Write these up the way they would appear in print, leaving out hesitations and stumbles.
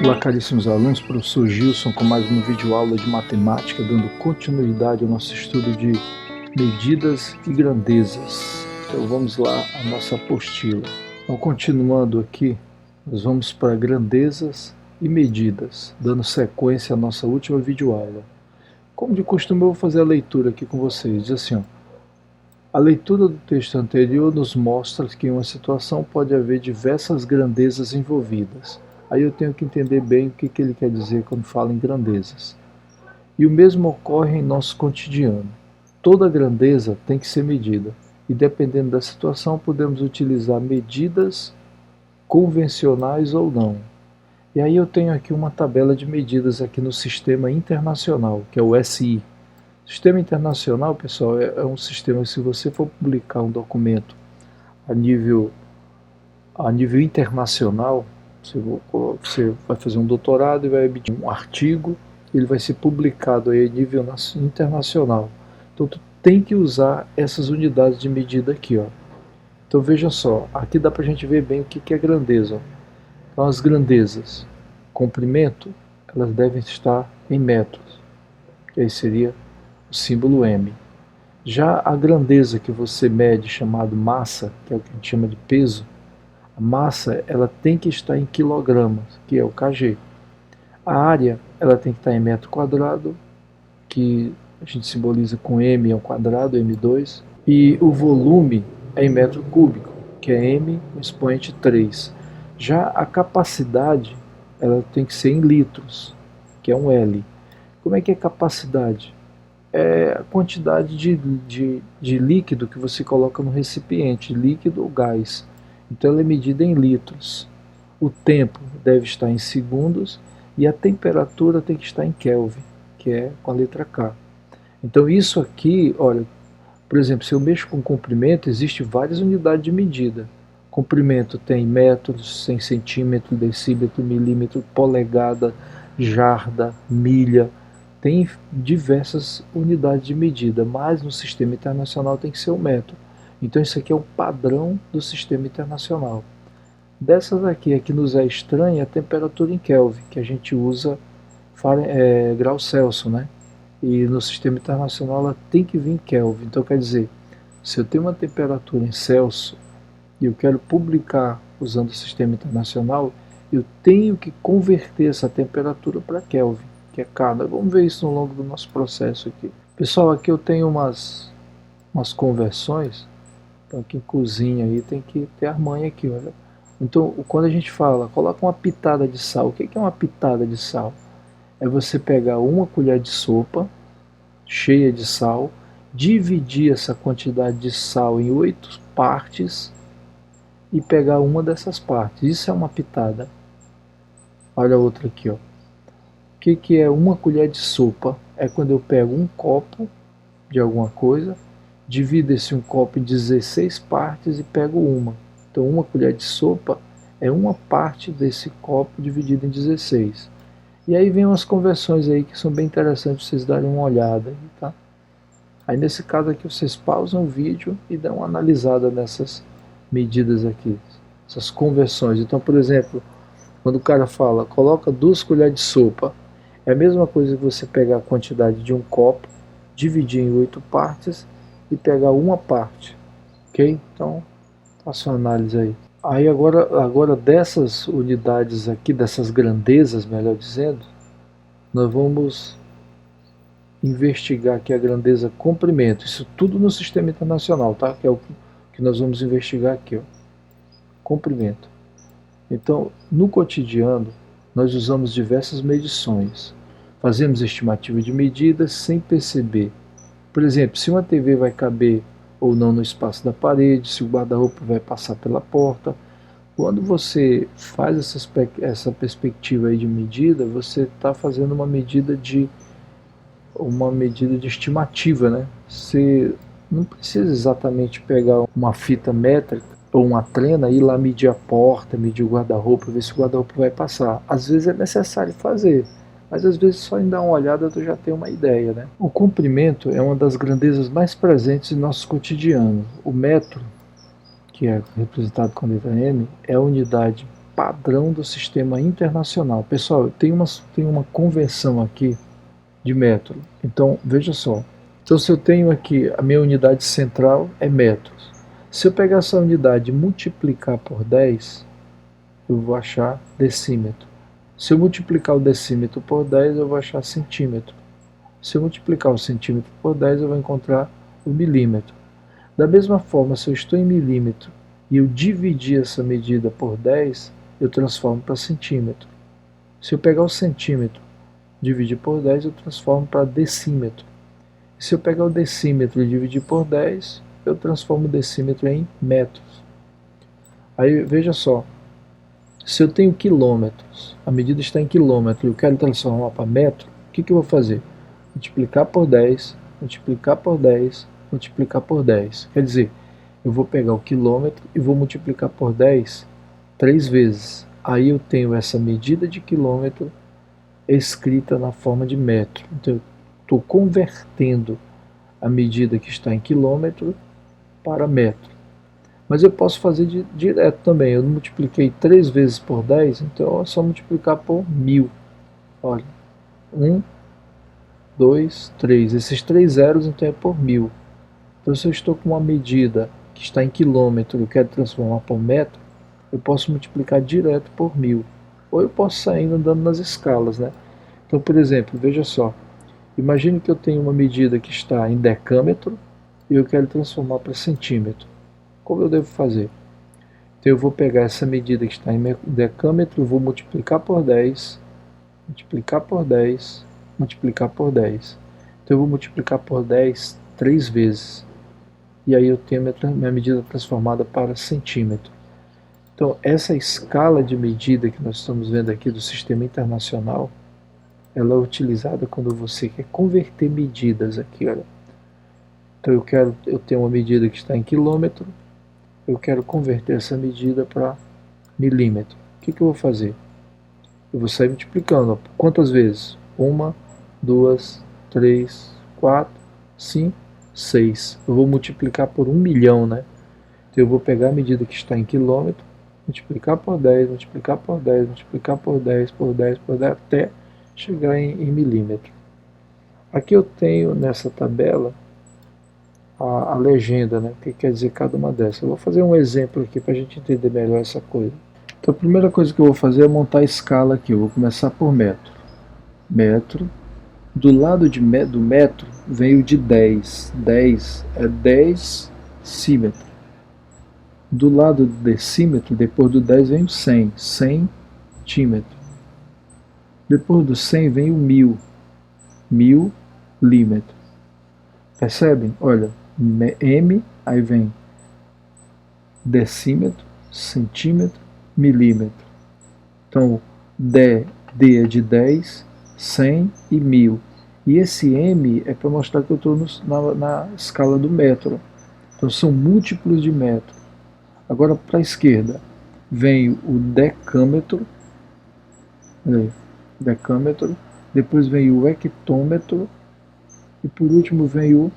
Olá, caríssimos alunos, professor Gilson com mais uma videoaula de matemática, dando continuidade ao nosso estudo de medidas e grandezas. Então vamos lá à nossa apostila. Então, continuando aqui, nós vamos para grandezas e medidas, dando sequência à nossa última videoaula. Como de costume, eu vou fazer a leitura aqui com vocês. Diz assim, ó, a leitura do texto anterior nos mostra que em uma situação pode haver diversas grandezas envolvidas. Aí eu tenho que entender bem o que ele quer dizer quando fala em grandezas. E o mesmo ocorre em nosso cotidiano. Toda grandeza tem que ser medida, e dependendo da situação podemos utilizar medidas convencionais ou não. E aí eu tenho aqui uma tabela de medidas aqui no Sistema Internacional, que é o SI. O Sistema Internacional, pessoal, é um sistema que, se você for publicar um documento a nível internacional, você vai fazer um doutorado e vai emitir um artigo, ele vai ser publicado aí a nível internacional. Então tu tem que usar essas unidades de medida aqui, ó. Então veja só, aqui dá pra gente ver bem o que é grandeza, ó. Então as grandezas, comprimento, elas devem estar em metros, que aí seria o símbolo M. Já a grandeza que você mede, chamado massa, que é o que a gente chama de peso, a massa ela tem que estar em quilogramas, que é o kg. A área ela tem que estar em metro quadrado, que a gente simboliza com m ao quadrado, m2. E o volume é em metro cúbico, que é m expoente 3. Já a capacidade ela tem que ser em litros, que é um L. Como é que é capacidade? É a quantidade de líquido que você coloca no recipiente, líquido ou gás. Então ela é medida em litros. O tempo deve estar em segundos e a temperatura tem que estar em Kelvin, que é com a letra K. Então isso aqui, olha, por exemplo, se eu mexo com comprimento, existe várias unidades de medida. Comprimento tem metros, tem centímetro, decímetro, milímetro, polegada, jarda, milha. Tem diversas unidades de medida, mas no Sistema Internacional tem que ser o metro. Então isso aqui é o padrão do Sistema Internacional. Dessas aqui que nos é estranha é a temperatura em Kelvin, que a gente usa grau Celsius, né? E no Sistema Internacional ela tem que vir em Kelvin. Então quer dizer, se eu tenho uma temperatura em Celsius e eu quero publicar usando o Sistema Internacional, eu tenho que converter essa temperatura para Kelvin, que é K. Vamos ver isso no longo do nosso processo aqui. Pessoal, aqui eu tenho umas conversões. Então quem cozinha aí tem que ter a manha aqui, olha. Então quando a gente fala, coloca uma pitada de sal, o que é uma pitada de sal? É você pegar uma colher de sopa cheia de sal, dividir essa quantidade de sal em 8 partes e pegar uma dessas partes. Isso é uma pitada. Olha a outra aqui, ó. O que é uma colher de sopa? É quando eu pego um copo de alguma coisa, divido esse um copo em 16 partes e pego uma. Então uma colher de sopa é uma parte desse copo dividido em 16. E aí vem umas conversões aí que são bem interessantes vocês darem uma olhada, tá? Aí nesse caso aqui vocês pausam o vídeo e dão uma analisada nessas medidas aqui, essas conversões. Então, por exemplo, quando o cara fala, coloca 2 colheres de sopa, é a mesma coisa que você pegar a quantidade de um copo, dividir em 8 partes e pegar uma parte, ok? Então, faça uma análise aí. Aí agora dessas unidades aqui, dessas grandezas, melhor dizendo, nós vamos investigar aqui a grandeza comprimento. Isso tudo no Sistema Internacional, tá? Que é o que nós vamos investigar aqui, ó. Comprimento. Então, no cotidiano, nós usamos diversas medições. Fazemos estimativa de medidas sem perceber. Por exemplo, se uma TV vai caber ou não no espaço da parede, se o guarda-roupa vai passar pela porta. Quando você faz essa perspectiva aí de medida, você está fazendo uma medida de estimativa, né? Você não precisa exatamente pegar uma fita métrica ou uma trena e ir lá medir a porta, medir o guarda-roupa, ver se o guarda-roupa vai passar. Às vezes é necessário fazer, Mas às vezes só em dar uma olhada tu já tem uma ideia, né? O comprimento é uma das grandezas mais presentes em nosso cotidiano. O metro, que é representado com a letra M, é a unidade padrão do sistema internacional. Pessoal, tem uma conversão aqui de metro. Então, veja só. Então, se eu tenho aqui a minha unidade central é metros. Se eu pegar essa unidade e multiplicar por 10, eu vou achar decímetro. Se eu multiplicar o decímetro por 10, eu vou achar centímetro. Se eu multiplicar o centímetro por 10, eu vou encontrar o milímetro. Da mesma forma, se eu estou em milímetro e eu dividir essa medida por 10, eu transformo para centímetro. Se eu pegar o centímetro e dividir por 10, eu transformo para decímetro. E se eu pegar o decímetro e dividir por 10, eu transformo o decímetro em metros. Aí veja só, se eu tenho quilômetros, a medida está em quilômetro e eu quero transformar para metro, o que eu vou fazer? Multiplicar por 10, multiplicar por 10, multiplicar por 10. Quer dizer, eu vou pegar o quilômetro e vou multiplicar por 10 três vezes. Aí eu tenho essa medida de quilômetro escrita na forma de metro. Então eu estou convertendo a medida que está em quilômetro para metro. Mas eu posso fazer direto também. Eu multipliquei 3 vezes por 10, então é só multiplicar por 1000. Olha, 1, 2, 3. Esses 3 zeros então é por 1000. Então se eu estou com uma medida que está em quilômetro e eu quero transformar por metro, eu posso multiplicar direto por 1000. Ou eu posso sair andando nas escalas, né? Então, por exemplo, veja só. Imagine que eu tenho uma medida que está em decâmetro e eu quero transformar para centímetro. Como eu devo fazer? Então eu vou pegar essa medida que está em decâmetro, vou multiplicar por 10, multiplicar por 10, multiplicar por 10. Então eu vou multiplicar por 10 três vezes. E aí eu tenho minha medida transformada para centímetro. Então essa escala de medida que nós estamos vendo aqui do sistema internacional, ela é utilizada quando você quer converter medidas aqui, olha. Então eu tenho uma medida que está em quilômetro, eu quero converter essa medida para milímetro. O que eu vou fazer? Eu vou sair multiplicando. Ó. Quantas vezes? 1, 2, 3, 4, 5, 6. Eu vou multiplicar por 1 milhão, né? Então eu vou pegar a medida que está em quilômetro, multiplicar por 10, multiplicar por 10, multiplicar por 10, por 10, por 10, até chegar em milímetro. Aqui eu tenho nessa tabela a legenda, né? O que quer dizer cada uma dessas. Eu vou fazer um exemplo aqui para a gente entender melhor essa coisa. Então a primeira coisa que eu vou fazer é montar a escala aqui. Eu vou começar por metro. Metro. Do lado do metro vem o de 10. 10 é 10 decímetro. Do lado do decímetro, depois do 10 vem o 100. 100 centímetro. Depois do 100 vem o 1000. 1000 milímetro. Percebem? Olha, M, aí vem decímetro, centímetro, milímetro. Então, D é de 10, 100 e 1000. E esse M é para mostrar que eu estou na escala do metro. Então, são múltiplos de metro. Agora, para a esquerda, vem o decâmetro, decâmetro, depois vem o hectômetro, e por último vem o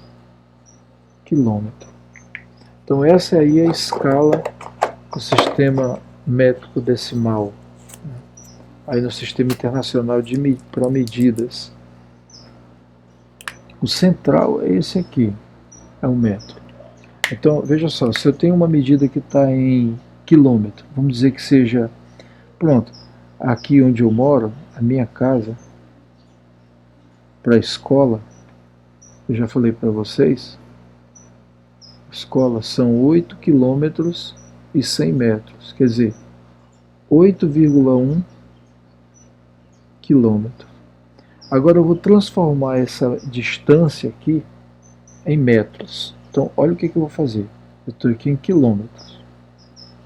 quilômetro. Então essa aí é a escala do sistema métrico decimal, aí no sistema internacional para medidas. O central é esse aqui, é um metro. Então veja só, se eu tenho uma medida que está em quilômetro, vamos dizer que seja, pronto, aqui onde eu moro, a minha casa, para a escola, eu já falei para vocês, escola são 8 quilômetros e 100 metros, quer dizer, 8,1 quilômetro. Agora eu vou transformar essa distância aqui em metros. Então, olha o que eu vou fazer. Eu estou aqui em quilômetros,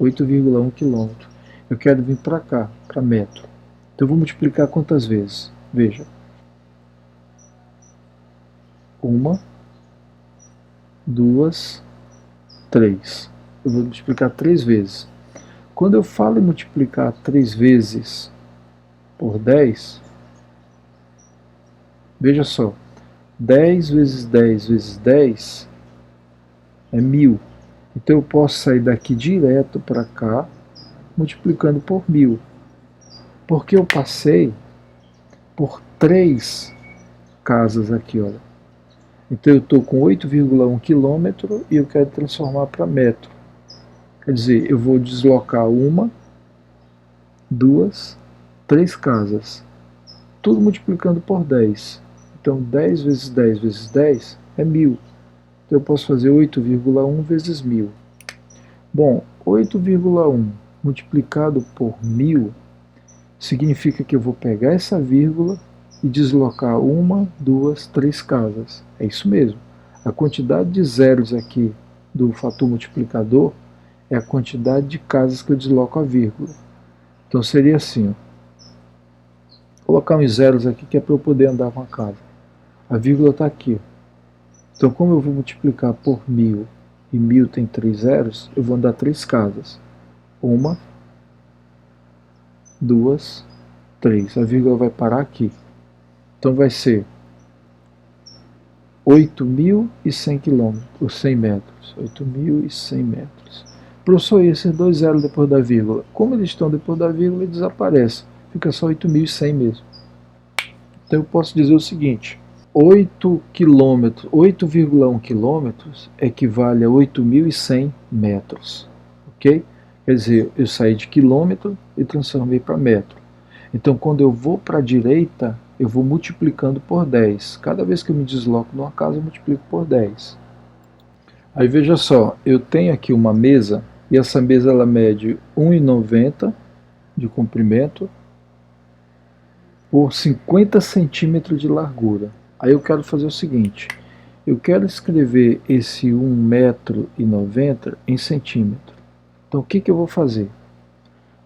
8,1 quilômetro. Eu quero vir para cá, para metro. Então eu vou multiplicar quantas vezes? Veja. 1, 2, 3. Eu vou multiplicar 3 vezes. Quando eu falo em multiplicar 3 vezes por 10, Veja só, 10 vezes 10 vezes 10 é 1000. Então eu posso sair daqui direto para cá, multiplicando por 1000. Porque eu passei por 3 casas aqui, olha. Então eu estou com 8,1 km e eu quero transformar para metro. Quer dizer, eu vou deslocar uma, duas, 3 casas. Tudo multiplicando por 10. Então 10 vezes 10 vezes 10 é 1000. Então eu posso fazer 8,1 vezes 1000. Bom, 8,1 multiplicado por 1000 significa que eu vou pegar essa vírgula e deslocar uma, duas, 3 casas. É isso mesmo. A quantidade de zeros aqui do fator multiplicador é a quantidade de casas que eu desloco a vírgula. Então seria assim, ó. Vou colocar uns zeros aqui que é para eu poder andar com a casa. A vírgula está aqui. Então como eu vou multiplicar por 1000 e 1000 tem 3 zeros, eu vou andar 3 casas. Uma, duas, 3. A vírgula vai parar aqui. Então vai ser 8.100 km, ou 100 metros. 8.100 metros. Professor, e esses 2 zeros depois da vírgula? Como eles estão depois da vírgula, eles desaparecem. Fica só 8.100 mesmo. Então eu posso dizer o seguinte: 8,1 km equivale a 8.100 metros. Ok? Quer dizer, eu saí de quilômetro e transformei para metro. Então quando eu vou para a direita, eu vou multiplicando por 10. Cada vez que eu me desloco numa casa, eu multiplico por 10. Aí veja só, eu tenho aqui uma mesa, e essa mesa ela mede 1,90 de comprimento por 50 centímetros de largura. Aí eu quero fazer o seguinte, eu quero escrever esse 1,90 m em centímetro. Então o que eu vou fazer?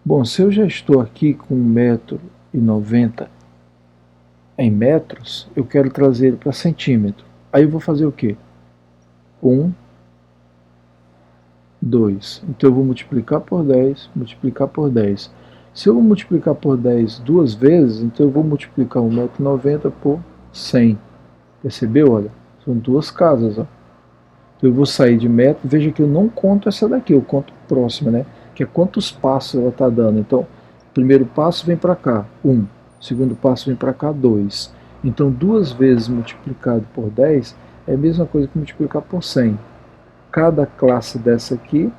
Bom, se eu já estou aqui com 1,90 m em metros, eu quero trazer ele para centímetro. Aí eu vou fazer o quê? 1, 2. Então eu vou multiplicar por 10, multiplicar por 10. Se eu vou multiplicar por 10 duas vezes, então eu vou multiplicar 1,90 m por 100. Percebeu? Olha, são duas casas. Ó. Então eu vou sair de metro, veja que eu não conto essa daqui, eu conto próxima, né? Que é quantos passos ela está dando. Então, o primeiro passo vem para cá, 1. O segundo passo vem para cá, 2. Então, duas vezes multiplicado por 10 é a mesma coisa que multiplicar por 100. Cada classe dessa aqui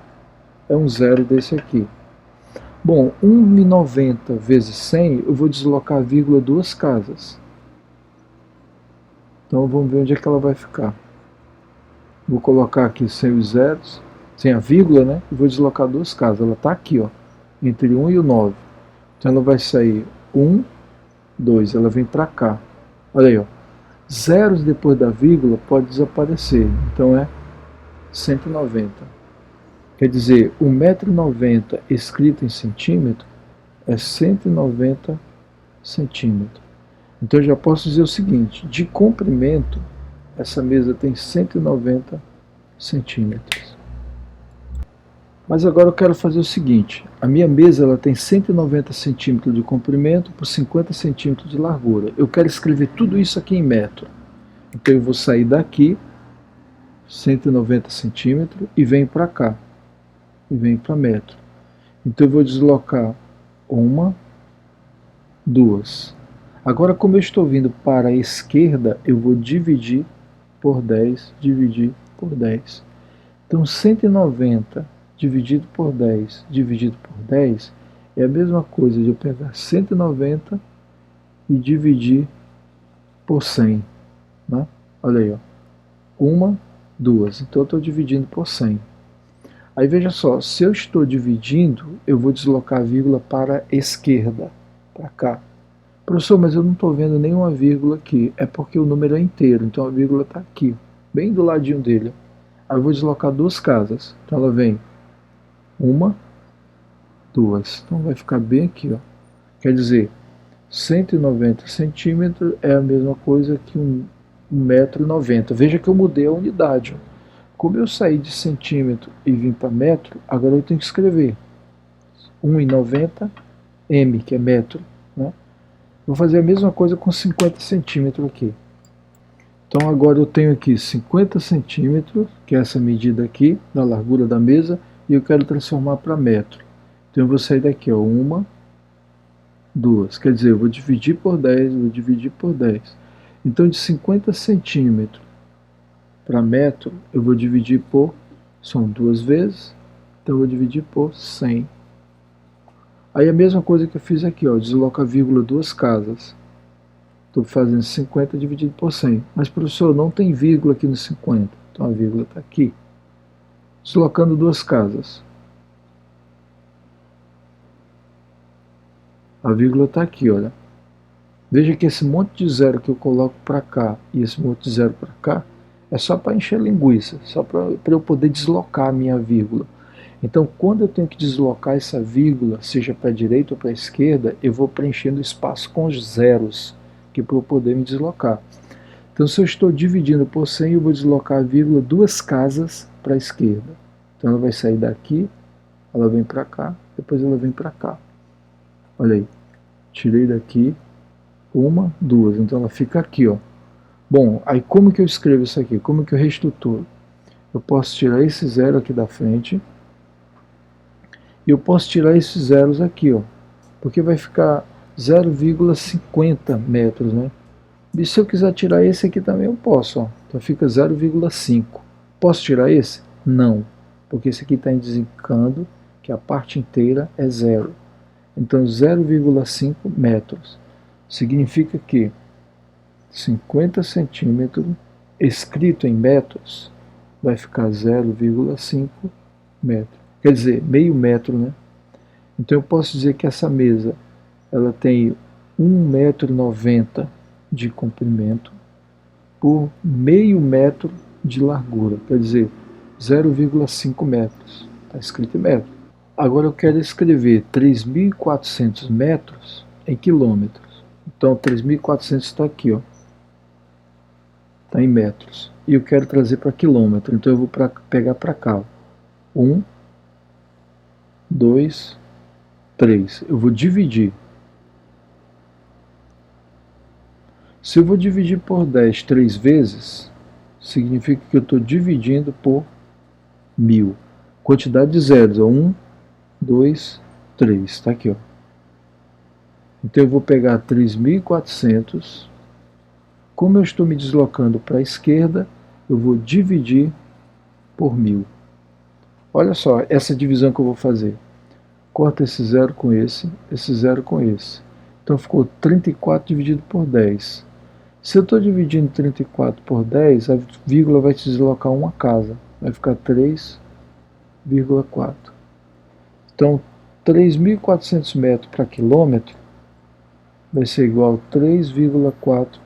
é um zero desse aqui. Bom, 1,90 vezes 100, eu vou deslocar a vírgula duas casas. Então vamos ver onde é que ela vai ficar. Vou colocar aqui sem os zeros, sem a vírgula, né? E vou deslocar duas casas. Ela está aqui, ó, entre 1 e o 9. Então ela vai sair 1, 2. Ela vem para cá. Olha aí, ó. Zeros depois da vírgula pode desaparecer. Então é 190. Quer dizer, 1,90 m escrito em centímetro é 190 centímetros. Então eu já posso dizer o seguinte, de comprimento, essa mesa tem 190 centímetros. Mas agora eu quero fazer o seguinte, a minha mesa ela tem 190 centímetros de comprimento por 50 centímetros de largura. Eu quero escrever tudo isso aqui em metro. Então eu vou sair daqui, 190 centímetros, e venho para cá. E venho para metro. Então eu vou deslocar uma, duas. Agora, como eu estou vindo para a esquerda, eu vou dividir por 10, dividir por 10. Então 190 dividido por 10, dividido por 10, é a mesma coisa de eu pegar 190 e dividir por 100. Né? Olha aí, ó. Uma, duas. Então eu estou dividindo por 100. Aí veja só, se eu estou dividindo, eu vou deslocar a vírgula para a esquerda, para cá. Professor, mas eu não estou vendo nenhuma vírgula aqui. É porque o número é inteiro, então a vírgula está aqui, bem do ladinho dele. Aí eu vou deslocar duas casas. Então ela vem uma, duas. Então vai ficar bem aqui, ó. Quer dizer, 190 centímetros é a mesma coisa que 1,90 m. Veja que eu mudei a unidade. Ó. Como eu saí de centímetro e vim para metro, agora eu tenho que escrever 1,90 m, que é metro. Né? Vou fazer a mesma coisa com 50 centímetros aqui. Então agora eu tenho aqui 50 centímetros, que é essa medida aqui, da largura da mesa, e eu quero transformar para metro. Então eu vou sair daqui, ó, 1, 2, quer dizer, eu vou dividir por 10, vou dividir por 10. Então de 50 centímetros para metro, eu vou dividir por, são 2 vezes, então eu vou dividir por 100. Aí a mesma coisa que eu fiz aqui, ó, desloco a vírgula 2 casas. Estou fazendo 50 dividido por 100. Mas, professor, não tem vírgula aqui no 50. Então a vírgula está aqui. Deslocando 2 casas. A vírgula está aqui, olha. Veja que esse monte de zero que eu coloco para cá e esse monte de zero para cá é só para encher linguiça, só para eu poder deslocar a minha vírgula. Então, quando eu tenho que deslocar essa vírgula, seja para a direita ou para a esquerda, eu vou preenchendo o espaço com os zeros, que é para eu poder me deslocar. Então, se eu estou dividindo por 100, eu vou deslocar a vírgula 2 casas para a esquerda. Então, ela vai sair daqui, ela vem para cá, depois ela vem para cá. Olha aí, tirei daqui 1, 2, então ela fica aqui, ó. Bom, aí como que eu escrevo isso aqui? Como que eu reestruturo? Eu posso tirar esse zero aqui da frente, e eu posso tirar esses zeros aqui, ó, porque vai ficar 0,50 metros, né? E se eu quiser tirar esse aqui também eu posso, ó. Então fica 0,5. Posso tirar esse? Não, porque esse aqui está indicando que a parte inteira é zero. Então 0,5 metros significa que 50 centímetros escrito em metros vai ficar 0,5 metros. Quer dizer, meio metro, né? Então eu posso dizer que essa mesa ela tem 1,90 m de comprimento por meio metro de largura, quer dizer, 0,5 metros. Está escrito em metro. Agora eu quero escrever 3.400 metros em quilômetros. Então 3.400 está aqui, ó. Está em metros. E eu quero trazer para quilômetro. Então eu vou pegar para cá. 1, 2, 3. Eu vou dividir. Se eu vou dividir por 10 3 vezes, significa que eu estou dividindo por 1000. Quantidade de zeros, ó, 1, 2, 3, está aqui, ó. Então eu vou pegar 3.400, como eu estou me deslocando para a esquerda, eu vou dividir por 1000. Olha só essa divisão que eu vou fazer. Corta esse zero com esse zero com esse. Então ficou 34 dividido por 10. Se eu estou dividindo 34 por 10, a vírgula vai se deslocar uma casa. Vai ficar 3,4. Então, 3.400 metros para quilômetro vai ser igual a 3,4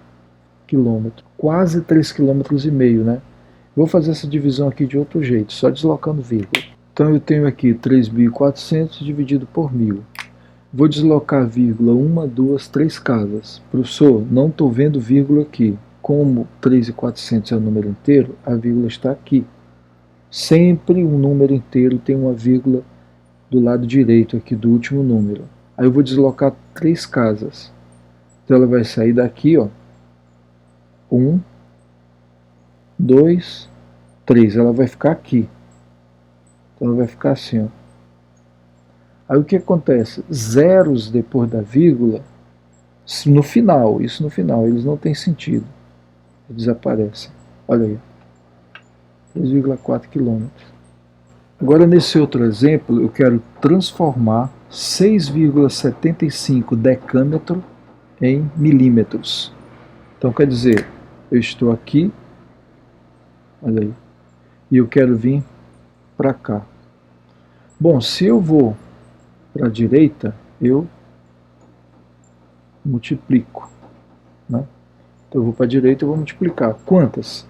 quilômetros. Quase 3,5 km, né? Vou fazer essa divisão aqui de outro jeito, só deslocando vírgula. Então eu tenho aqui 3.400 dividido por 1000. Vou deslocar a vírgula 1, 2, 3 casas. Professor, não estou vendo vírgula aqui. Como 3.400 é um número inteiro, a vírgula está aqui. Sempre um número inteiro tem uma vírgula do lado direito aqui do último número. Aí eu vou deslocar 3 casas. Então ela vai sair daqui, ó. 1, 2, 3. Ela vai ficar aqui. Então ela vai ficar assim, ó. Aí o que acontece? Zeros depois da vírgula, no final, isso no final, eles não têm sentido. Eles desaparecem. Olha aí. 3,4 km. Agora nesse outro exemplo, eu quero transformar 6,75 decâmetro em milímetros. Então quer dizer, eu estou aqui, olha aí, e eu quero vir para cá. Bom, se eu vou para a direita, eu multiplico, né? Então eu vou para a direita e vou multiplicar. Quantas?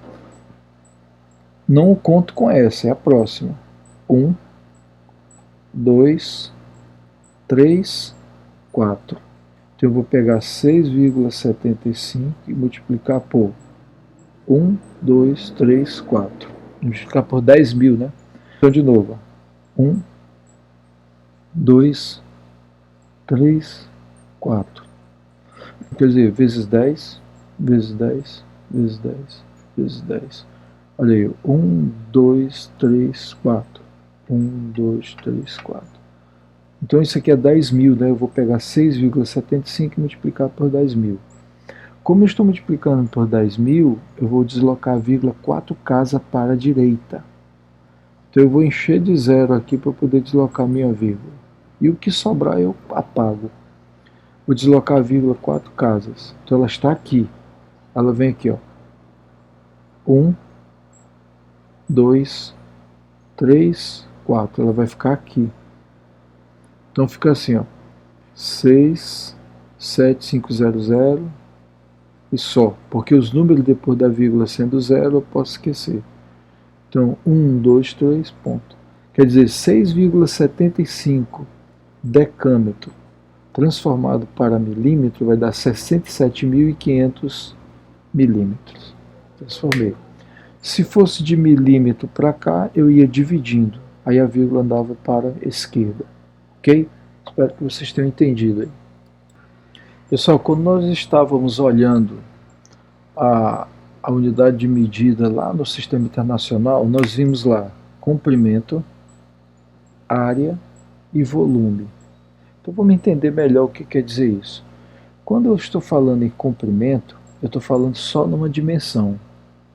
Não conto com essa, é a próxima. 1, 2, 3, 4. Então eu vou pegar 6,75 e multiplicar por 1, 2, 3, 4. Multiplicar por 10.000, né? Então de novo, 1, 2, 3, 4. Quer dizer, vezes 10, vezes 10, vezes 10. vezes 10. Olha aí, 1, 2, 3, 4. 1, 2, 3, 4. Então isso aqui é 10.000, né? Eu vou pegar 6,75 e multiplicar por 10.000. Como eu estou multiplicando por 10.000, eu vou deslocar a vírgula 4 casas para a direita. Então eu vou encher de zero aqui para poder deslocar a minha vírgula. E o que sobrar eu apago. Vou deslocar a vírgula 4 casas. Então ela está aqui. Ela vem aqui, ó. 1, 2, 3, 4. Ela vai ficar aqui. Então fica assim, ó. 6, 7, 5, 0, 0. E só. Porque os números depois da vírgula sendo zero, eu posso esquecer. Então, 1, 2, 3, ponto. Quer dizer, 6,75 decâmetro transformado para milímetro vai dar 67.500 milímetros. Transformei. Se fosse de milímetro para cá, eu ia dividindo. Aí a vírgula andava para a esquerda. Ok? Espero que vocês tenham entendido aí. Pessoal, quando nós estávamos olhando a unidade de medida lá no Sistema Internacional, nós vimos lá comprimento, área e volume. Então vamos entender melhor o que quer dizer isso. Quando eu estou falando em comprimento, eu estou falando só numa dimensão,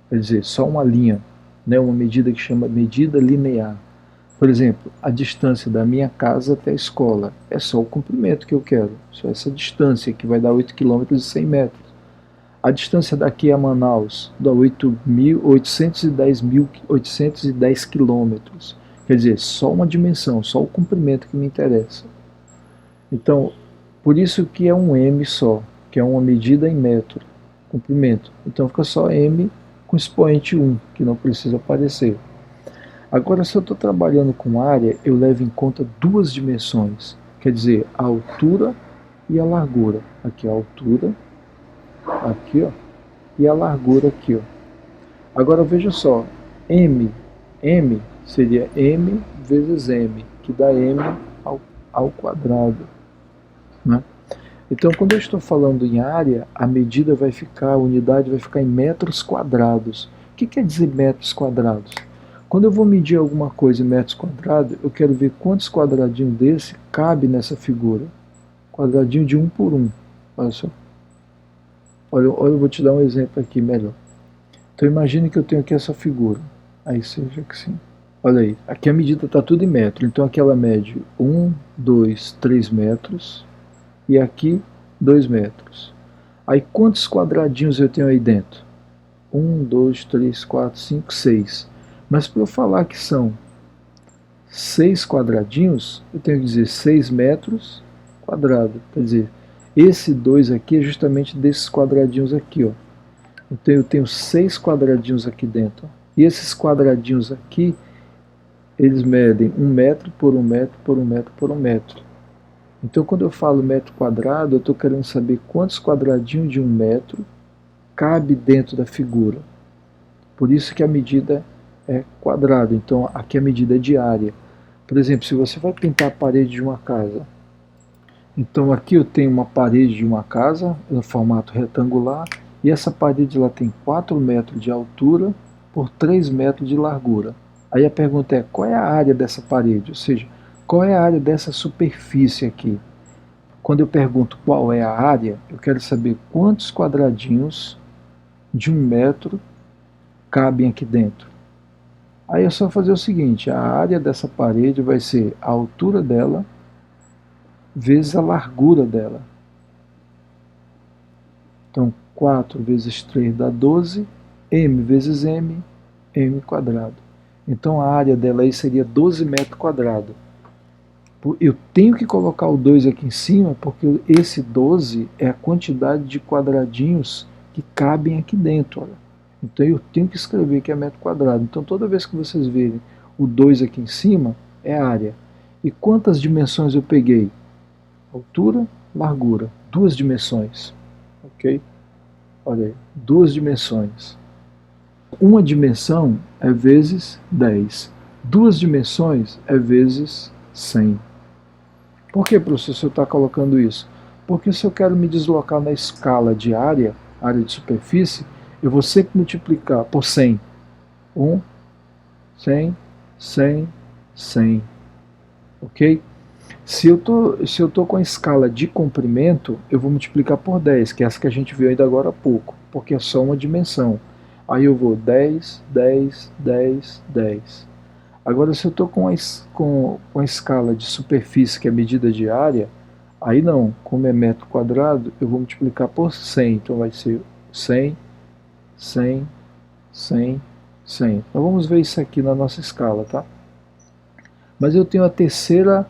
quer dizer, só uma linha, né, uma medida que chama medida linear. Por exemplo, a distância da minha casa até a escola é só o comprimento que eu quero, só essa distância que vai dar 8 km e 100 metros. A distância daqui a Manaus dá 810 quilômetros. Quer dizer, só uma dimensão, só o comprimento que me interessa. Então, por isso que é um m só, que é uma medida em metro, comprimento. Então fica só m com expoente 1, que não precisa aparecer. Agora, se eu estou trabalhando com área, eu levo em conta duas dimensões, quer dizer, a altura e a largura. Aqui a altura, aqui, ó, e a largura aqui, ó. Agora veja só, m seria m vezes m, que dá m ao quadrado, né? Então, quando eu estou falando em área, a medida vai ficar, a unidade vai ficar em metros quadrados. O que quer dizer metros quadrados? Quando eu vou medir alguma coisa em metros quadrados, eu quero ver quantos quadradinhos desse cabe nessa figura. Quadradinho de 1 por 1. Olha só. Olha, eu vou te dar um exemplo aqui melhor. Então imagine que eu tenho aqui essa figura. Aí seja que sim. Olha aí, aqui a medida está tudo em metro. Então aqui ela mede 1, 2, 3 metros. E aqui 2 metros. Aí quantos quadradinhos eu tenho aí dentro? 1, 2, 3, 4, 5, 6. Mas para eu falar que são 6 quadradinhos, eu tenho que dizer 6 metros quadrado. Quer dizer, esse 2 aqui é justamente desses quadradinhos aqui, ó. Então eu tenho 6 quadradinhos aqui dentro. E esses quadradinhos aqui, eles medem 1 metro por 1 metro por 1 metro por 1 metro. Então quando eu falo metro quadrado, eu estou querendo saber quantos quadradinhos de 1 metro cabe dentro da figura. Por isso que a medida é quadrado. Então aqui a medida é de área. Por exemplo, se você vai pintar a parede de uma casa, então aqui eu tenho uma parede de uma casa no formato retangular, e essa parede lá tem 4 metros de altura por 3 metros de largura. Aí a pergunta é, qual é a área dessa parede? Ou seja, qual é a área dessa superfície aqui? Quando eu pergunto qual é a área, eu quero saber quantos quadradinhos de 1 metro cabem aqui dentro. Aí é só fazer o seguinte, a área dessa parede vai ser a altura dela vezes a largura dela. Então 4 vezes 3 dá 12, m vezes m, m quadrado. Então a área dela aí seria 12 metros quadrados. Eu tenho que colocar o 2 aqui em cima, porque esse 12 é a quantidade de quadradinhos que cabem aqui dentro. Olha. Então eu tenho que escrever que é metro quadrado. Então toda vez que vocês verem o 2 aqui em cima, é a área. E quantas dimensões eu peguei? Altura, largura. 2 dimensões. Ok? Olha aí, 2 dimensões. Uma dimensão é vezes 10. 2 dimensões é vezes 100. Por que, professor, está colocando isso? Porque se eu quero me deslocar na escala de área de superfície, eu vou sempre multiplicar por 100. 1, 100, 100, 100. Ok? Se eu tô com a escala de comprimento, eu vou multiplicar por 10, que é essa que a gente viu ainda agora há pouco, porque é só uma dimensão. Aí eu vou 10, 10, 10, 10. Agora, se eu estou com a escala de superfície, que é medida de área, aí não, como é metro quadrado, eu vou multiplicar por 100. Então vai ser 100, 100, 100, 100. Então vamos ver isso aqui na nossa escala, tá? Mas eu tenho a terceira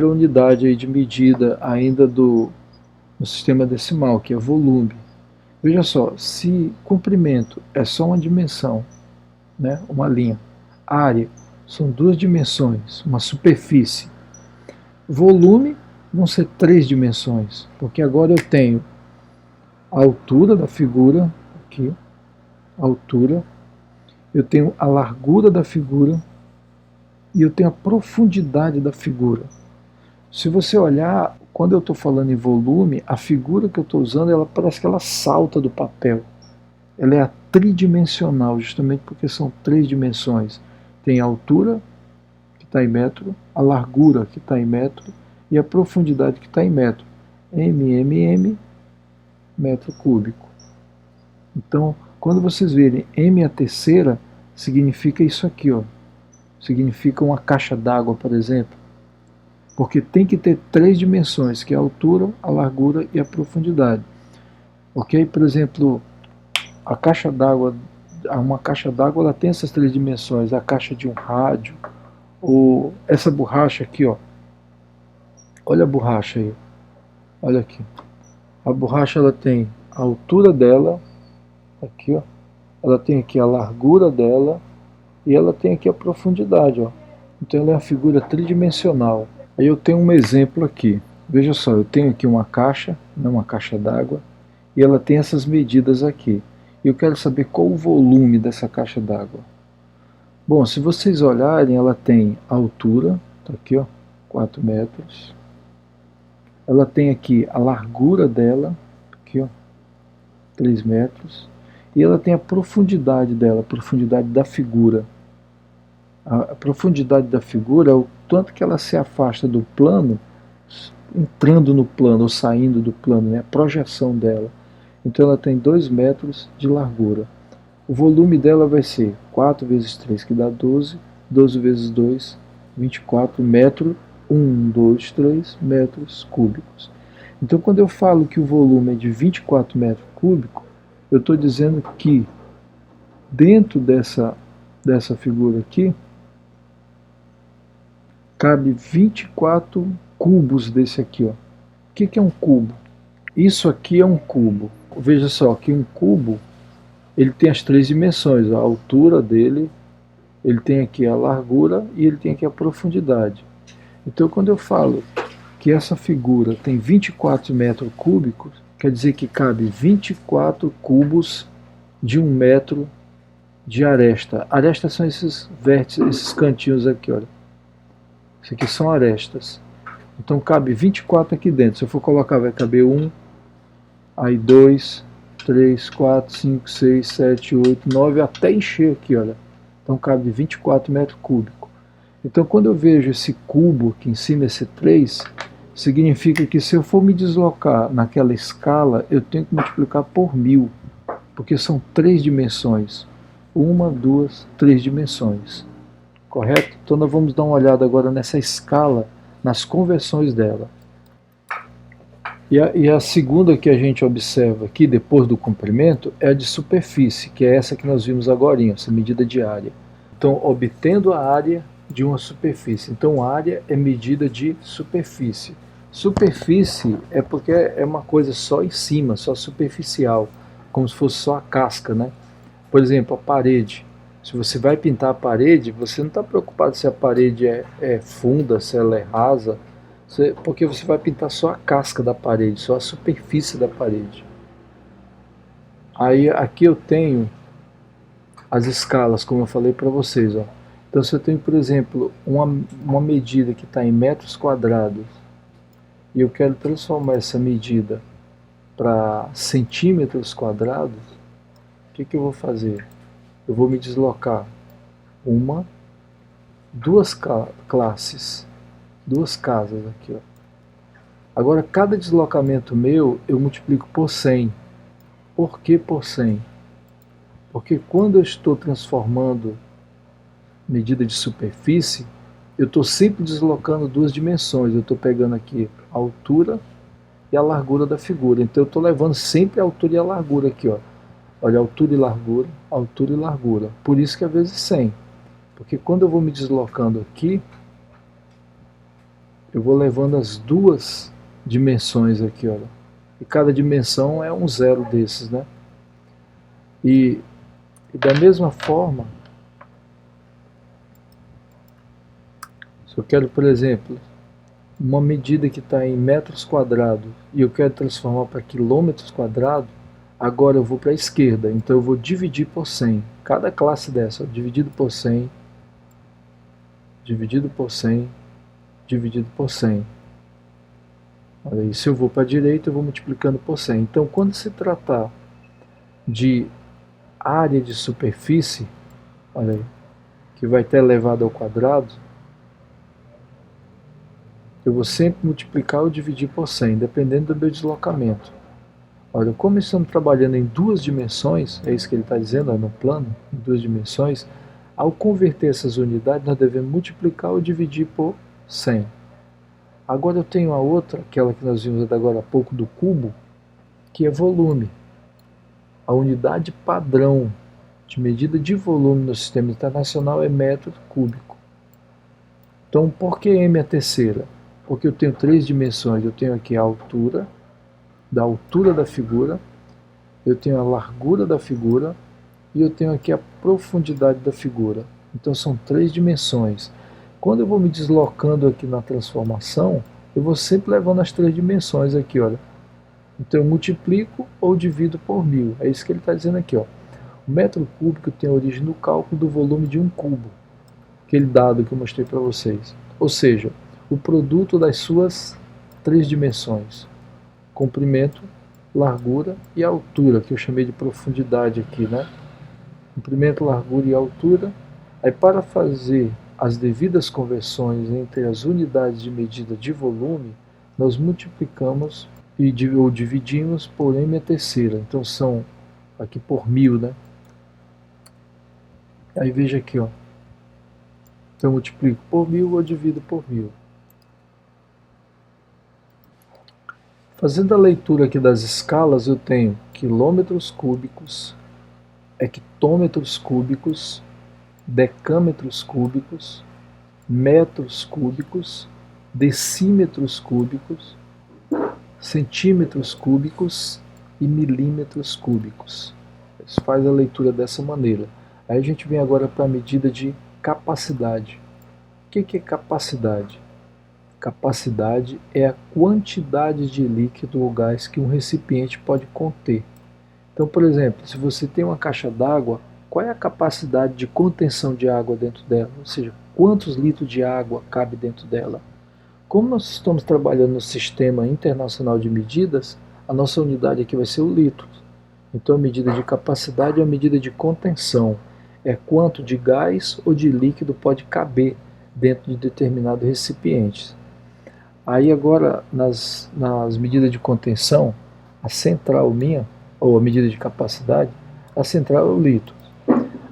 unidade aí de medida ainda no sistema decimal, que é volume. Veja só, se comprimento é só uma dimensão, né, uma linha, área são duas dimensões, uma superfície, volume vão ser três dimensões, porque agora eu tenho a altura da figura, aqui, a altura, eu tenho a largura da figura e eu tenho a profundidade da figura. Se você olhar, quando eu estou falando em volume, a figura que eu estou usando, ela parece que ela salta do papel. Ela é tridimensional, justamente porque são três dimensões. Tem a altura, que está em metro, a largura, que está em metro, e a profundidade, que está em metro. M, metro cúbico. Então, quando vocês verem M a terceira, significa isso aqui, ó. Significa uma caixa d'água, por exemplo. Porque tem que ter três dimensões, que é a altura, a largura e a profundidade. Ok? Por exemplo, a caixa d'água, uma caixa d'água, ela tem essas três dimensões, a caixa de um rádio, ou essa borracha aqui, ó. Olha a borracha aí. Olha aqui. A borracha, ela tem a altura dela, aqui, ó. Ela tem aqui a largura dela e ela tem aqui a profundidade, ó. Então ela é uma figura tridimensional. Aí eu tenho um exemplo aqui. Veja só, eu tenho aqui uma caixa d'água, e ela tem essas medidas aqui. E eu quero saber qual o volume dessa caixa d'água. Bom, se vocês olharem, ela tem a altura, tá aqui, ó, 4 metros. Ela tem aqui a largura dela, aqui, ó, 3 metros. E ela tem a profundidade dela, a profundidade da figura. A profundidade da figura é o tanto que ela se afasta do plano, entrando no plano ou saindo do plano, né? A projeção dela. Então ela tem 2 metros de largura. O volume dela vai ser 4 vezes 3, que dá 12, 12 vezes 2, 24 metros, 1, 2, 3 metros cúbicos. Então quando eu falo que o volume é de 24 metros cúbicos, eu estou dizendo que dentro dessa figura aqui, cabe 24 cubos desse aqui, ó. O que é um cubo? Isso aqui é um cubo. Veja só, que um cubo, ele tem as três dimensões, a altura dele, ele tem aqui a largura e ele tem aqui a profundidade. Então quando eu falo que essa figura tem 24 metros cúbicos, quer dizer que cabe 24 cubos de 1 metro de aresta. Arestas são esses vértices, esses cantinhos aqui, olha. Isso aqui são arestas. Então cabe 24 aqui dentro. Se eu for colocar, vai caber 1, aí 2, 3, 4, 5, 6, 7, 8, 9, até encher aqui, olha. Então cabe 24 metros cúbicos. Então quando eu vejo esse cubo aqui em cima, esse 3, significa que se eu for me deslocar naquela escala, eu tenho que multiplicar por 1000, porque são 3 dimensões. 1, 2, 3 dimensões. Correto? Então nós vamos dar uma olhada agora nessa escala, nas conversões dela. E a segunda que a gente observa aqui, depois do comprimento, é a de superfície, que é essa que nós vimos agora, essa medida de área. Então, obtendo a área de uma superfície. Então, área é medida de superfície. Superfície é porque é uma coisa só em cima, só superficial, como se fosse só a casca, né? Por exemplo, a parede. Se você vai pintar a parede, você não está preocupado se a parede é funda, se ela é rasa, porque você vai pintar só a casca da parede, só a superfície da parede. Aí aqui eu tenho as escalas, como eu falei para vocês, ó. Então se eu tenho, por exemplo, uma medida que está em metros quadrados, e eu quero transformar essa medida para centímetros quadrados, que eu vou fazer? Eu vou me deslocar duas classes, duas casas aqui, ó. Agora, cada deslocamento meu, eu multiplico por 100. Por que por 100? Porque quando eu estou transformando medida de superfície, eu estou sempre deslocando duas dimensões. Eu estou pegando aqui a altura e a largura da figura. Então eu estou levando sempre a altura e a largura aqui, ó. Olha, altura e largura, altura e largura. Por isso que é vezes 100. Porque quando eu vou me deslocando aqui, eu vou levando as duas dimensões aqui, olha. E cada dimensão é um zero desses, né? E da mesma forma, se eu quero, por exemplo, uma medida que está em metros quadrados e eu quero transformar para quilômetros quadrados, agora eu vou para a esquerda, então eu vou dividir por 100. Cada classe dessa, ó, dividido por 100, dividido por 100, dividido por 100. Olha aí, se eu vou para a direita, eu vou multiplicando por 100. Então, quando se tratar de área de superfície, olha aí, que vai estar elevado ao quadrado, eu vou sempre multiplicar ou dividir por 100, dependendo do meu deslocamento. Olha, como estamos trabalhando em duas dimensões, é isso que ele está dizendo, ó, no plano, em duas dimensões, ao converter essas unidades, nós devemos multiplicar ou dividir por 100. Agora eu tenho a outra, aquela que nós vimos agora há pouco do cubo, que é volume. A unidade padrão de medida de volume no sistema internacional é metro cúbico. Então, por que m é a terceira? Porque eu tenho três dimensões. Eu tenho aqui a altura, da altura da figura, eu tenho a largura da figura e eu tenho aqui a profundidade da figura. Então são três dimensões. Quando eu vou me deslocando aqui na transformação, eu vou sempre levando as três dimensões aqui, olha. Então eu multiplico ou divido por 1000. É isso que ele está dizendo aqui, ó. O metro cúbico tem a origem no cálculo do volume de um cubo, aquele dado que eu mostrei para vocês. Ou seja, o produto das suas três dimensões: comprimento, largura e altura, que eu chamei de profundidade aqui, né? Comprimento, largura e altura. Aí, para fazer as devidas conversões entre as unidades de medida de volume, nós multiplicamos ou dividimos por m a terceira. Então são aqui por 1000, né? Aí veja aqui, ó. Então eu multiplico por 1000 ou divido por 1000. Fazendo a leitura aqui das escalas, eu tenho quilômetros cúbicos, hectômetros cúbicos, decâmetros cúbicos, metros cúbicos, decímetros cúbicos, centímetros cúbicos e milímetros cúbicos. Isso faz a leitura dessa maneira. Aí a gente vem agora para a medida de capacidade. O que é capacidade? Capacidade é a quantidade de líquido ou gás que um recipiente pode conter. Então, por exemplo, se você tem uma caixa d'água, qual é a capacidade de contenção de água dentro dela? Ou seja, quantos litros de água cabe dentro dela? Como nós estamos trabalhando no Sistema Internacional de Medidas, a nossa unidade aqui vai ser o litro. Então a medida de capacidade é a medida de contenção. É quanto de gás ou de líquido pode caber dentro de determinado recipiente. Aí agora, nas medidas de contenção, a central minha, ou a medida de capacidade, a central é o litro.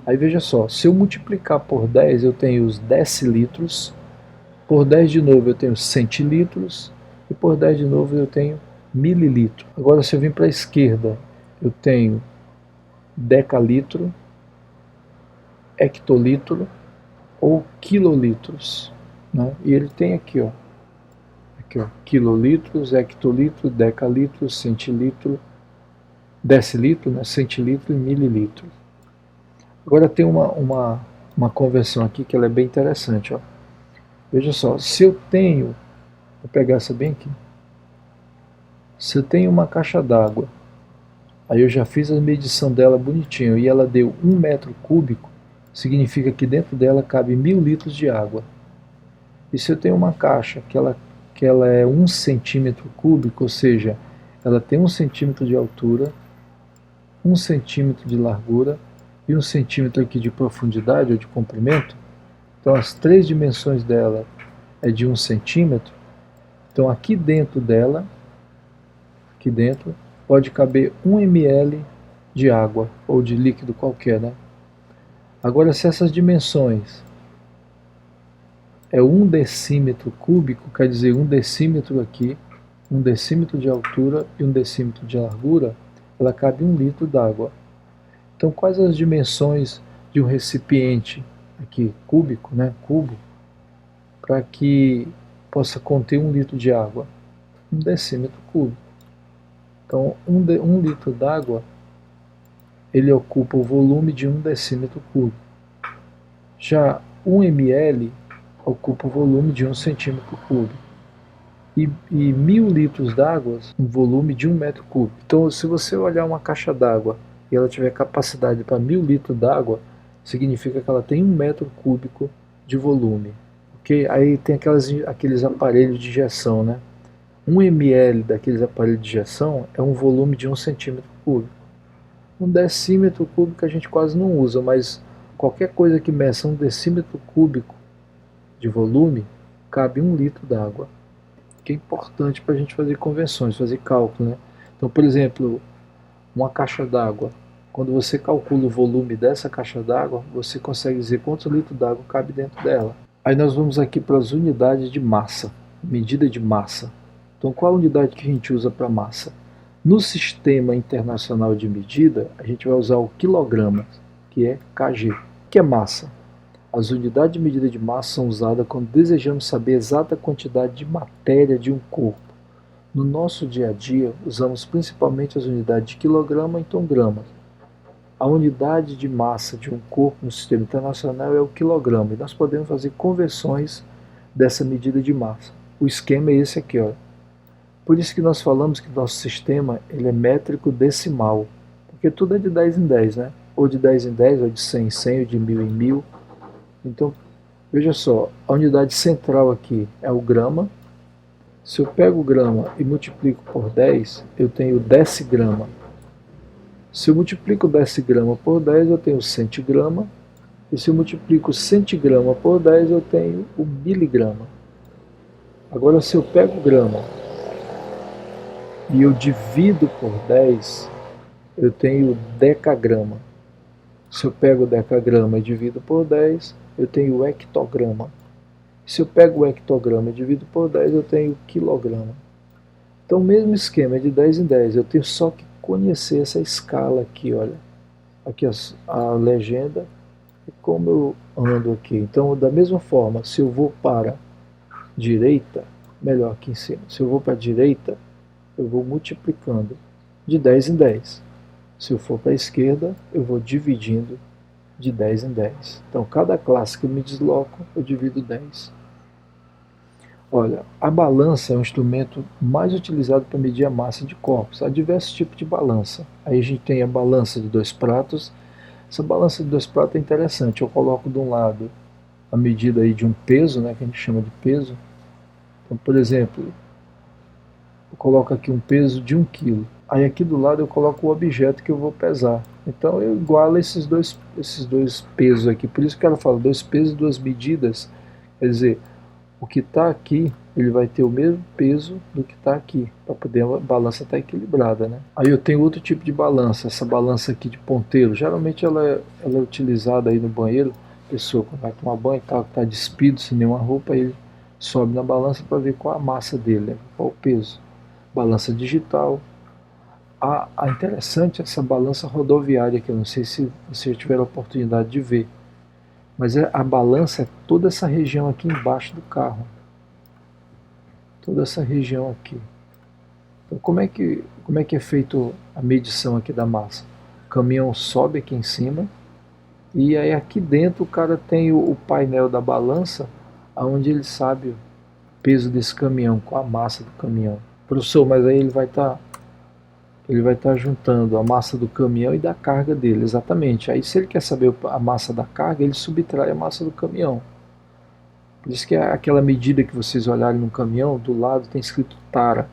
Aí veja só, se eu multiplicar por 10, eu tenho os decilitros, por 10 de novo eu tenho centilitros, e por 10 de novo eu tenho mililitro. Agora se eu vim para a esquerda, eu tenho decalitro, hectolitro ou quilolitros, né? E ele tem aqui, ó, quilolitros, hectolitro, decalitro, centilitro, decilitro, né, centilitro e mililitro. Agora tem uma conversão aqui que ela é bem interessante, ó. Veja só, se eu tenho, vou pegar essa bem aqui, se eu tenho uma caixa d'água, aí eu já fiz a medição dela bonitinho e ela deu 1 metro cúbico, significa que dentro dela cabe 1000 litros de água. E se eu tenho uma caixa que ela é 1 centímetro cúbico, ou seja, ela tem 1 centímetro de altura, 1 centímetro de largura e 1 centímetro aqui de profundidade ou de comprimento. Então as 3 dimensões dela é de 1 centímetro. Então aqui dentro dela, aqui dentro, pode caber 1 ml de água ou de líquido qualquer, né? Agora, se essas dimensões é 1 decímetro cúbico, quer dizer 1 decímetro aqui, 1 decímetro de altura e 1 decímetro de largura, ela cabe 1 litro d'água. Então, quais as dimensões de um recipiente aqui cúbico, né, cubo, para que possa conter 1 litro de água? 1 decímetro cúbico. Então, 1 litro d'água, ele ocupa o volume de 1 decímetro cúbico. Já 1 ml ocupa o volume de 1 centímetro cúbico. E 1.000 litros d'água, um volume de 1 metro cúbico. Então, se você olhar uma caixa d'água e ela tiver capacidade para 1.000 litros d'água, significa que ela tem 1 metro cúbico de volume. Okay? Aí tem aqueles aparelhos de injeção, né? 1 ml daqueles aparelhos de injeção é um volume de 1 centímetro cúbico. 1 decímetro cúbico a gente quase não usa, mas qualquer coisa que meça 1 decímetro cúbico de volume, cabe 1 litro d'água. Que é importante para a gente fazer conversões, fazer cálculo, né? Então, por exemplo, uma caixa d'água. Quando você calcula o volume dessa caixa d'água, você consegue dizer quantos litros d'água cabe dentro dela. Aí nós vamos aqui para as unidades de massa, medida de massa. Então, qual a unidade que a gente usa para massa? No Sistema Internacional de Medida, a gente vai usar o quilograma, que é kg, que é massa. As unidades de medida de massa são usadas quando desejamos saber a exata quantidade de matéria de um corpo. No nosso dia a dia, usamos principalmente as unidades de quilograma e então gramas. A unidade de massa de um corpo no sistema internacional é o quilograma, e nós podemos fazer conversões dessa medida de massa. O esquema é esse aqui, ó. Por isso que nós falamos que nosso sistema ele é métrico decimal, porque tudo é de 10 em 10, né? Ou de 10 em 10, ou de 100 em 100, ou de 1000 em 1000. Então, veja só, a unidade central aqui é o grama. Se eu pego o grama e multiplico por 10, eu tenho decigrama. Se eu multiplico decigrama por 10, eu tenho centigrama. E se eu multiplico centigrama por 10, eu tenho o miligrama. Agora, se eu pego o grama e eu divido por 10, eu tenho decagrama. Se eu pego o decagrama e divido por 10, eu tenho o hectograma. Se eu pego o hectograma e divido por 10, eu tenho o quilograma. Então, o mesmo esquema é de 10 em 10. Eu tenho só que conhecer essa escala aqui, olha. Aqui a legenda e como eu ando aqui. Então, da mesma forma, se eu vou para a direita, melhor aqui em cima, se eu vou para a direita, eu vou multiplicando de 10 em 10. Se eu for para a esquerda, eu vou dividindo de 10 em 10. Então, cada classe que eu me desloco, eu divido 10. Olha, a balança é um instrumento mais utilizado para medir a massa de corpos. Há diversos tipos de balança. Aí a gente tem a balança de 2 pratos. Essa balança de 2 pratos é interessante. Eu coloco de um lado a medida aí de um peso, né, que a gente chama de peso. Então, por exemplo, eu coloco aqui um peso de 1 kg. Aí aqui do lado eu coloco o objeto que eu vou pesar. Então eu igualo esses dois pesos aqui. Por isso que ela fala 2 pesos, 2 medidas. Quer dizer, o que está aqui, ele vai ter o mesmo peso do que está aqui, para poder a balança estar equilibrada, né? Aí eu tenho outro tipo de balança, essa balança aqui de ponteiro. Geralmente ela é utilizada aí no banheiro. A pessoa quando vai tomar banho está despido, sem nenhuma roupa, ele sobe na balança para ver qual a massa dele, né? Qual o peso. Balança digital. A interessante é essa balança rodoviária, que eu não sei se vocês tiveram a oportunidade de ver. Mas a balança é toda essa região aqui embaixo do carro. Toda essa região aqui. Então como é que é feito a medição aqui da massa? O caminhão sobe aqui em cima. E aí aqui dentro o cara tem o painel da balança, onde ele sabe o peso desse caminhão, com a massa do caminhão. Professor, mas aí ele vai estar juntando a massa do caminhão e da carga dele, exatamente. Aí se ele quer saber a massa da carga, ele subtrai a massa do caminhão. Por isso que é aquela medida que vocês olharem no caminhão, do lado tem escrito tara.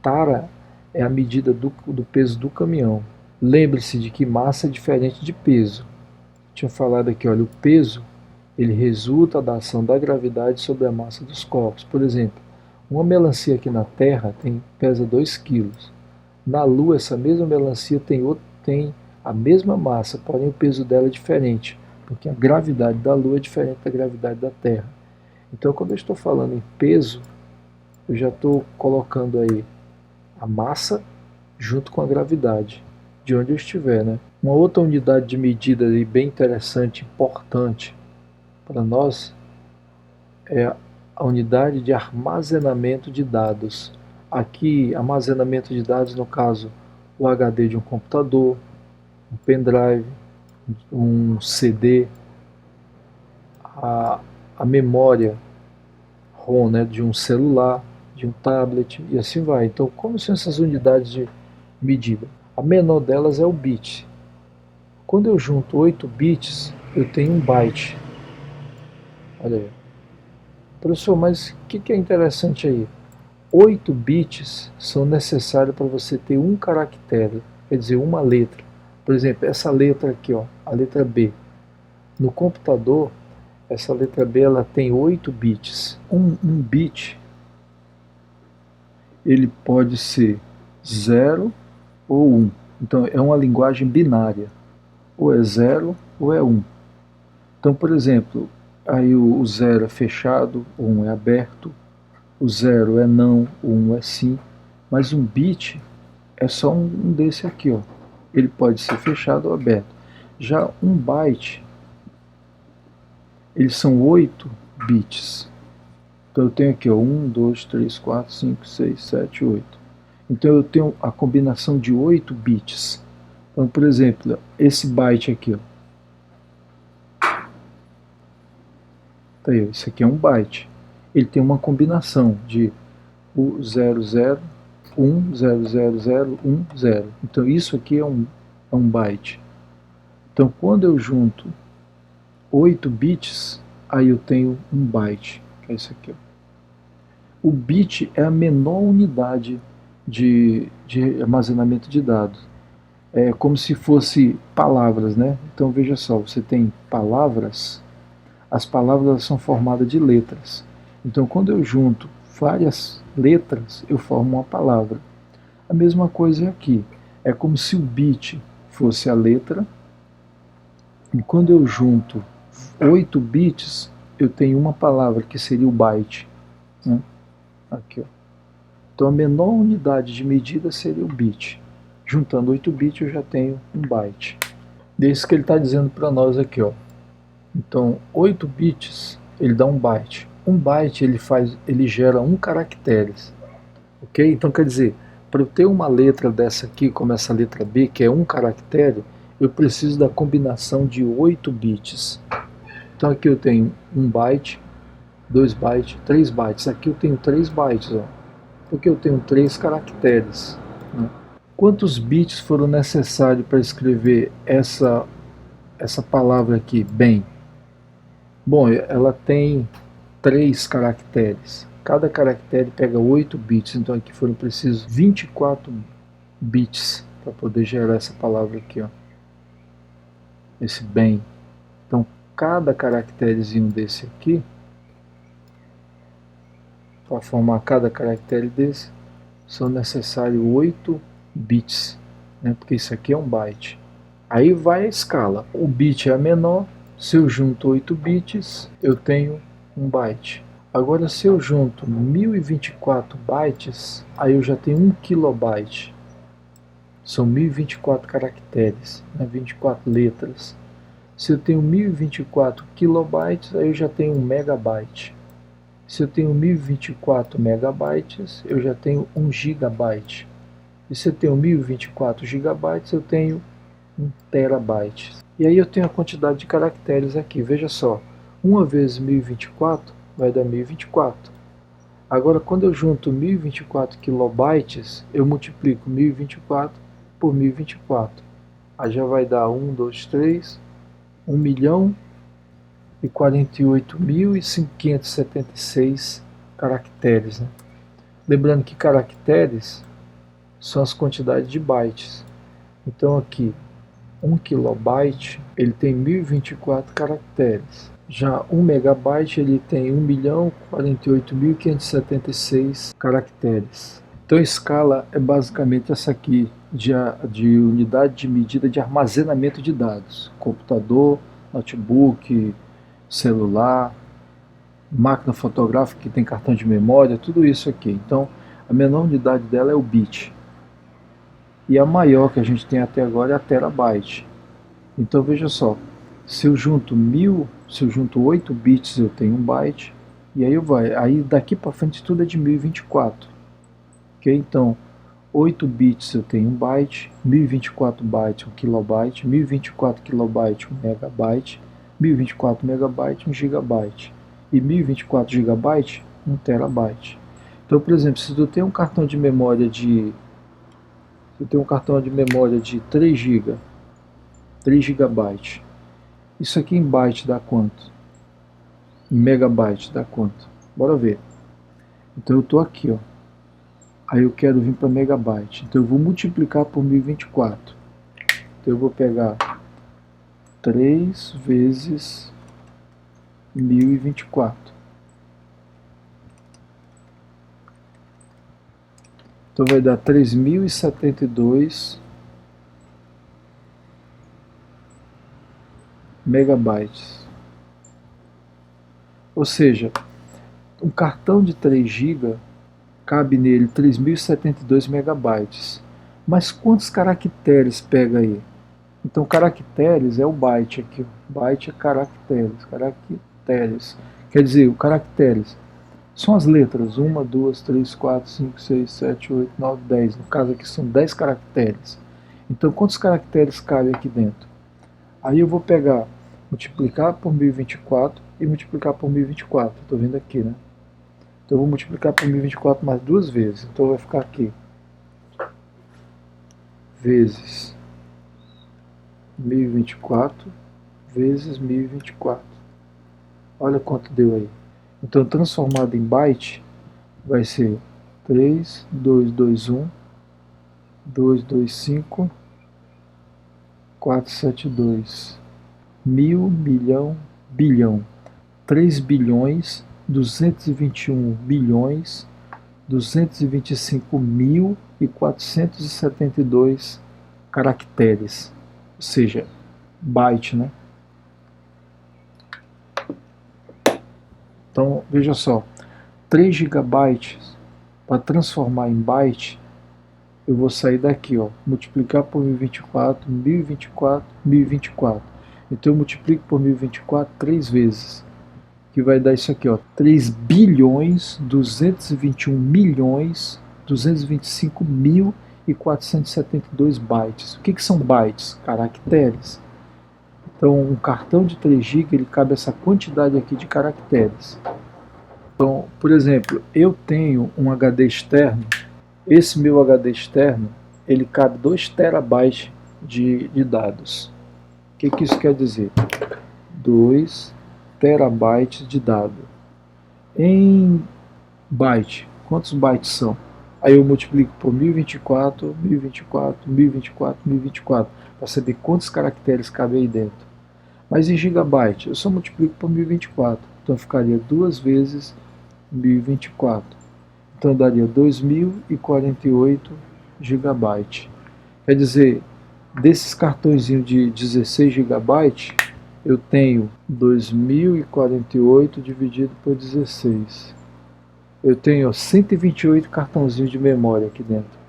Tara é a medida do peso do caminhão. Lembre-se de que massa é diferente de peso. Tinha falado aqui, olha, o peso ele resulta da ação da gravidade sobre a massa dos corpos. Por exemplo, uma melancia aqui na Terra pesa 2 quilos. Na Lua, essa mesma melancia tem a mesma massa, porém o peso dela é diferente, porque a gravidade da Lua é diferente da gravidade da Terra. Então, quando eu estou falando em peso, eu já estou colocando aí a massa junto com a gravidade, de onde eu estiver, né? Uma outra unidade de medida aí bem interessante, importante para nós, é a unidade de armazenamento de dados. Aqui, armazenamento de dados, no caso, o HD de um computador, um pendrive, um CD, a memória ROM, né, de um celular, de um tablet e assim vai. Então, como são essas unidades de medida? A menor delas é o bit. Quando eu junto 8 bits, eu tenho um byte. Olha aí. Professor, mas o que é interessante aí? 8 bits são necessários para você ter um caractere, quer dizer, uma letra. Por exemplo, essa letra aqui, ó, a letra B. No computador, essa letra B ela tem 8 bits. Um bit ele pode ser 0 ou 1. Então é uma linguagem binária. Ou é 0 ou é 1. Então, por exemplo, aí o 0 é fechado, o 1 é aberto, o 0 é não, o 1 é sim, mas um bit é só um desse aqui, ó. Ele pode ser fechado ou aberto. Já um byte, eles são 8 bits. Então eu tenho aqui, ó, 1, 2, 3, 4, 5, 6, 7, 8. Então eu tenho a combinação de 8 bits. Então, por exemplo, esse byte aqui, ó. Tá aí, isso aqui é um byte. Ele tem uma combinação de o 00, 1, 000, 1, 0. Então isso aqui é um byte. Então quando eu junto 8 bits, aí eu tenho um byte, que é isso aqui, ó. O bit é a menor unidade de armazenamento de dados. É como se fosse palavras, né? Então veja só, você tem palavras, as palavras são formadas de letras. Então quando eu junto várias letras, eu formo uma palavra. A mesma coisa é aqui. É como se o bit fosse a letra, e quando eu junto 8 bits, eu tenho uma palavra que seria o byte, né? Aqui, ó. Então a menor unidade de medida seria o bit. Juntando 8 bits eu já tenho um byte. É isso que ele está dizendo para nós aqui, ó. Então 8 bits ele dá um byte. Um byte ele gera um caractere. Ok? Então quer dizer, para eu ter uma letra dessa aqui, como essa letra B, que é um caractere, eu preciso da combinação de 8 bits. Então aqui eu tenho 1 byte, 2 bytes, 3 bytes. Aqui eu tenho 3 bytes, ó, porque eu tenho 3 caracteres, né? Quantos bits foram necessários para escrever essa palavra aqui, bem? Bom, ela tem 3 caracteres. Cada caractere pega 8 bits, então aqui foram precisos 24 bits para poder gerar essa palavra aqui, ó. Esse bem. Então, cada caracterezinho desse aqui, para formar cada caractere desse, são necessários 8 bits, né? Porque isso aqui é um byte. Aí vai a escala. O bit é a menor, se eu junto 8 bits, eu tenho um byte. Agora, se eu junto 1024 bytes, aí eu já tenho 1 kilobyte. São 1024 caracteres, né? 24 letras. Se eu tenho 1024 kilobytes, aí eu já tenho 1 megabyte. Se eu tenho 1024 megabytes, eu já tenho 1 gigabyte. E se eu tenho 1024 gigabytes, eu tenho 1 terabyte. E aí eu tenho a quantidade de caracteres aqui. Veja só, 1 vezes 1024 vai dar 1024. Agora, quando eu junto 1024 kilobytes, eu multiplico 1024 por 1024. Aí já vai dar 1, 2, 3, 1.048.576 caracteres, né? Lembrando que caracteres são as quantidades de bytes. Então aqui, 1 kilobyte ele tem 1024 caracteres. Já 1 megabyte ele tem 1.048.576 caracteres. Então a escala é basicamente essa aqui, de unidade de medida de armazenamento de dados. Computador, notebook, celular, máquina fotográfica que tem cartão de memória, tudo isso aqui. Então a menor unidade dela é o bit. E a maior que a gente tem até agora é a terabyte. Então veja só, se eu junto 8 bits eu tenho 1 byte, e aí daqui para frente tudo é de 1024. Ok? Então 8 bits eu tenho 1 byte, 1024 bytes 1 kilobyte, 1024 kilobyte 1 megabyte, 1024 megabyte 1 gigabyte e 1024 gigabyte 1 terabyte. Então, por exemplo, se tu tem um cartão de memória de 3 GB, 3 GB, isso aqui em byte dá quanto? Em megabyte dá quanto? Bora ver. Então eu estou aqui, ó. Aí eu quero vir para megabyte. Então eu vou multiplicar por 1024. Então eu vou pegar 3 vezes 1024. Então vai dar 3072 megabytes. Ou seja, um cartão de 3 GB cabe nele 3072 megabytes. Mas quantos caracteres pega aí? Então caracteres é o byte aqui. Byte é caracteres. Caracteres. Quer dizer, o caracteres são as letras 1, 2, 3, 4, 5, 6, 7, 8, 9, 10. No caso aqui são 10 caracteres. Então quantos caracteres cabem aqui dentro? Aí eu vou pegar, multiplicar por 1024 e multiplicar por 1024. Estou vendo aqui, né? Então eu vou multiplicar por 1024 mais 2 vezes. Então vai ficar aqui. Vezes 1024 vezes 1024. Olha quanto deu aí. Então transformado em byte vai ser 3221 225 472 mil, milhão, bilhão, 3 bilhões 221 bilhões 225 mil e 472 caracteres, ou seja, byte, né? Então veja só, 3 gigabytes para transformar em byte, eu vou sair daqui, ó, multiplicar por 1024, 1024, 1024. Então eu multiplico por 1024 3 vezes, que vai dar isso aqui, ó, 3 bilhões 221 milhões 225 mil e 472 bytes. O que são bytes? Caracteres. Então um cartão de 3 GB ele cabe essa quantidade aqui de caracteres. Então, por exemplo, eu tenho um HD externo. Esse meu HD externo, ele cabe 2 terabytes de dados. O que isso quer dizer? 2 terabytes de dado. Em byte, quantos bytes são? Aí eu multiplico por 1024, 1024, 1024, 1024, para saber quantos caracteres cabem aí dentro. Mas em gigabyte, eu só multiplico por 1024, então ficaria 2 vezes 1024. Então daria 2048 GB. Quer dizer, desses cartõezinhos de 16 GB, eu tenho 2048 dividido por 16. Eu tenho 128 cartãozinhos de memória aqui dentro.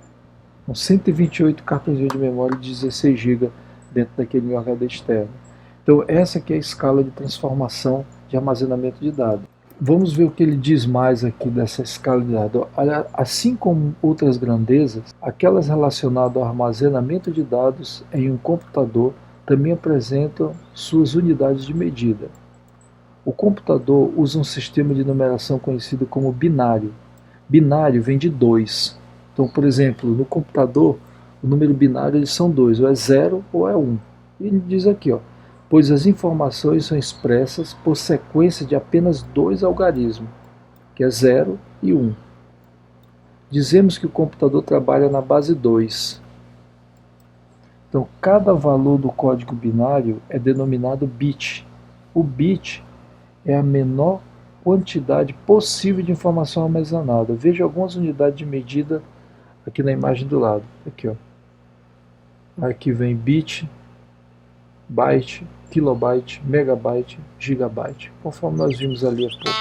128 cartãozinhos de memória de 16 GB dentro daquele meu HD externo. Então essa aqui é a escala de transformação de armazenamento de dados. Vamos ver o que ele diz mais aqui dessa escala de dados. Assim como outras grandezas, aquelas relacionadas ao armazenamento de dados em um computador também apresentam suas unidades de medida. O computador usa um sistema de numeração conhecido como binário. Binário vem de 2. Então, por exemplo, no computador, o número binário eles são 2, ou é 0 ou é 1. E ele diz aqui, ó, pois as informações são expressas por sequência de apenas 2 algarismos, que é 0 e 1. Dizemos que o computador trabalha na base 2. Então, cada valor do código binário é denominado bit. O bit é a menor quantidade possível de informação armazenada. Veja algumas unidades de medida aqui na imagem do lado. Aqui, ó. Aqui vem bit, byte, kilobyte, megabyte, gigabyte, conforme nós vimos ali há pouco.